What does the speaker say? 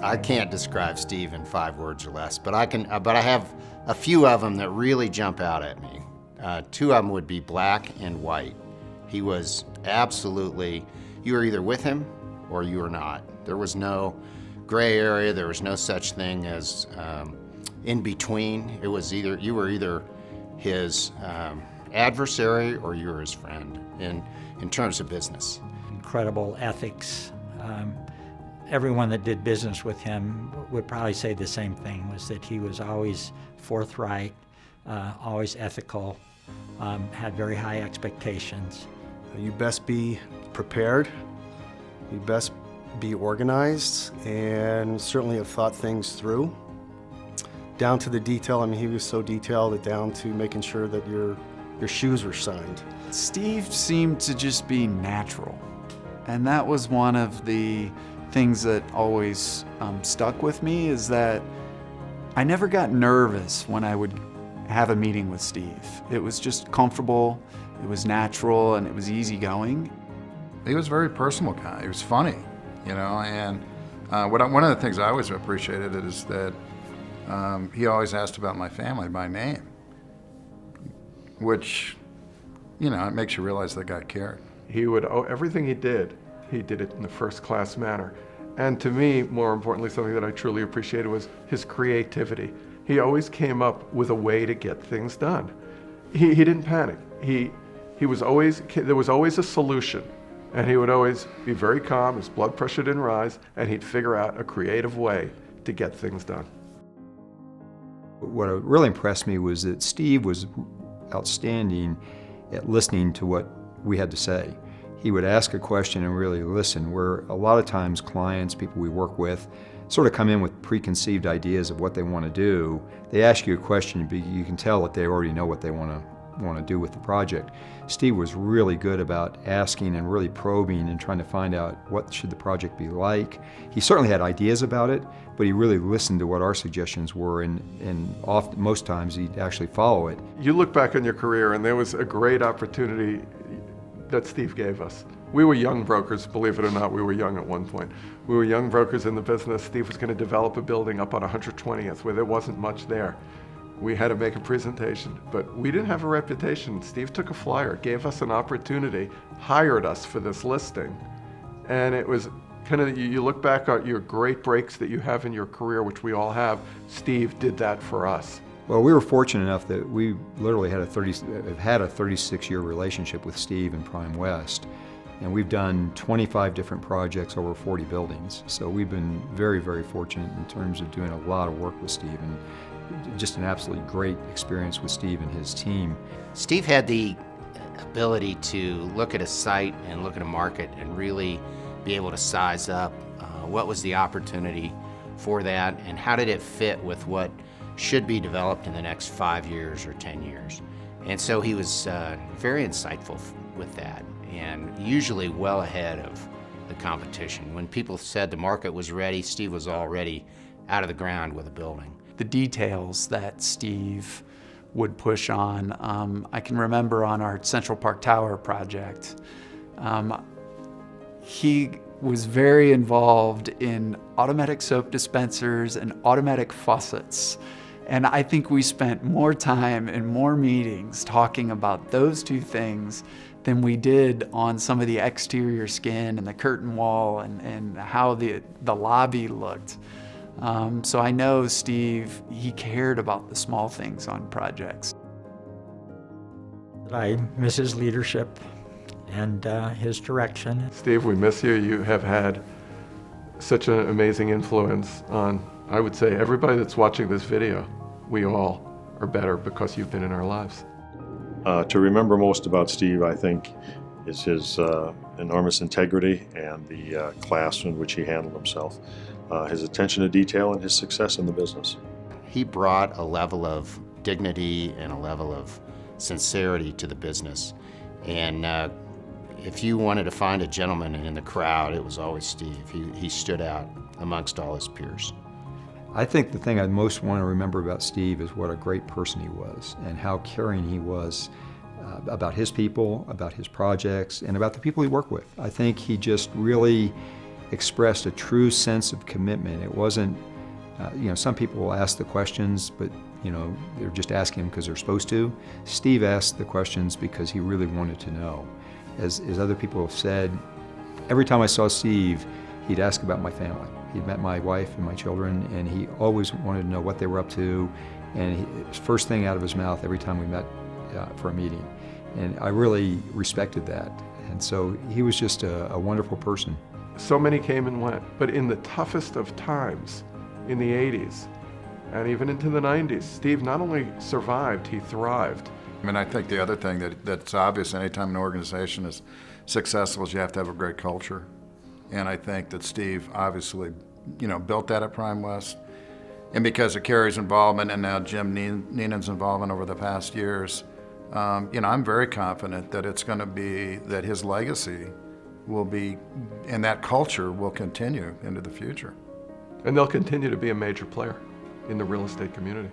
I can't describe Steve in 5 words or less, but I can. But I have a few of them that really jump out at me. 2 of them would be black and white. He was absolutely, you were either with him or you were not. There was no gray area. There was no such thing as in between. It was either, you were either his adversary or you were his friend in terms of business. Incredible ethics. Everyone that did business with him would probably say the same thing, was that he was always forthright, always ethical, had very high expectations. You best be prepared, you best be organized, and certainly have thought things through. Down to the detail. I mean, he was so detailed, down to making sure that your shoes were signed. Steve seemed to just be natural, and that was one of the things that always stuck with me, is that I never got nervous when I would have a meeting with Steve. It was just comfortable, it was natural, and it was easygoing. He was a very personal guy. He was funny, you know, and one of the things I always appreciated is that he always asked about my family by name, which, you know, it makes you realize that guy cared. He would, everything he did it in the first-class manner. And to me, more importantly, something that I truly appreciated was his creativity. He always came up with a way to get things done. He didn't panic. He was always, there was always a solution. And he would always be very calm, his blood pressure didn't rise, and he'd figure out a creative way to get things done. What really impressed me was that Steve was outstanding at listening to what we had to say. He would ask a question and really listen, where a lot of times clients, people we work with, sort of come in with preconceived ideas of what they want to do. They ask you a question, but you can tell that they already know what they want to do with the project. Steve was really good about asking and really probing and trying to find out what should the project be like. He certainly had ideas about it, but he really listened to what our suggestions were, and often, most times he'd actually follow it. You look back on your career and there was a great opportunity that Steve gave us. We were young brokers, believe it or not, we were young at one point. We were young brokers in the business. Steve was going to develop a building up on 120th where there wasn't much there. We had to make a presentation, but we didn't have a reputation. Steve took a flyer, gave us an opportunity, hired us for this listing. And it was kind of, you look back at your great breaks that you have in your career, which we all have, Steve did that for us. Well, we were fortunate enough that we literally had a 36-year relationship with Steve in Prime West. And we've done 25 different projects over 40 buildings. So we've been very, very fortunate in terms of doing a lot of work with Steve, and just an absolutely great experience with Steve and his team. Steve had the ability to look at a site and look at a market and really be able to size up what was the opportunity for that and how did it fit with what should be developed in the next 5 years or 10 years. And so he was very insightful with that, and usually well ahead of the competition. When people said the market was ready, Steve was already out of the ground with a building. The details that Steve would push on, I can remember on our Central Park Tower project, he was very involved in automatic soap dispensers and automatic faucets. And I think we spent more time and more meetings talking about those two things than we did on some of the exterior skin and the curtain wall and how the lobby looked. So I know Steve, he cared about the small things on projects. I miss his leadership and his direction. Steve, we miss you. You have had such an amazing influence on, I would say, everybody that's watching this video. We all are better because you've been in our lives. To remember most about Steve, I think, is his enormous integrity and the class in which he handled himself, his attention to detail, and his success in the business. He brought a level of dignity and a level of sincerity to the business. And if you wanted to find a gentleman in the crowd, it was always Steve. He stood out amongst all his peers. I think the thing I most want to remember about Steve is what a great person he was and how caring he was about his people, about his projects, and about the people he worked with. I think he just really expressed a true sense of commitment. It wasn't, some people will ask the questions, but they're just asking them because they're supposed to. Steve asked the questions because he really wanted to know. As other people have said, every time I saw Steve, he'd ask about my family. He'd met my wife and my children, and he always wanted to know what they were up to. And it was first thing out of his mouth every time we met for a meeting. And I really respected that. And so he was just a wonderful person. So many came and went, but in the toughest of times, in the 80s, and even into the 90s, Steve not only survived, he thrived. I mean, I think the other thing that's obvious anytime an organization is successful is you have to have a great culture. And I think that Steve obviously, built that at Prime West. And because of Kerry's involvement and now Jim Neenan's involvement over the past years, I'm very confident that it's going to be, that his legacy will be, and that culture will continue into the future. And they'll continue to be a major player in the real estate community.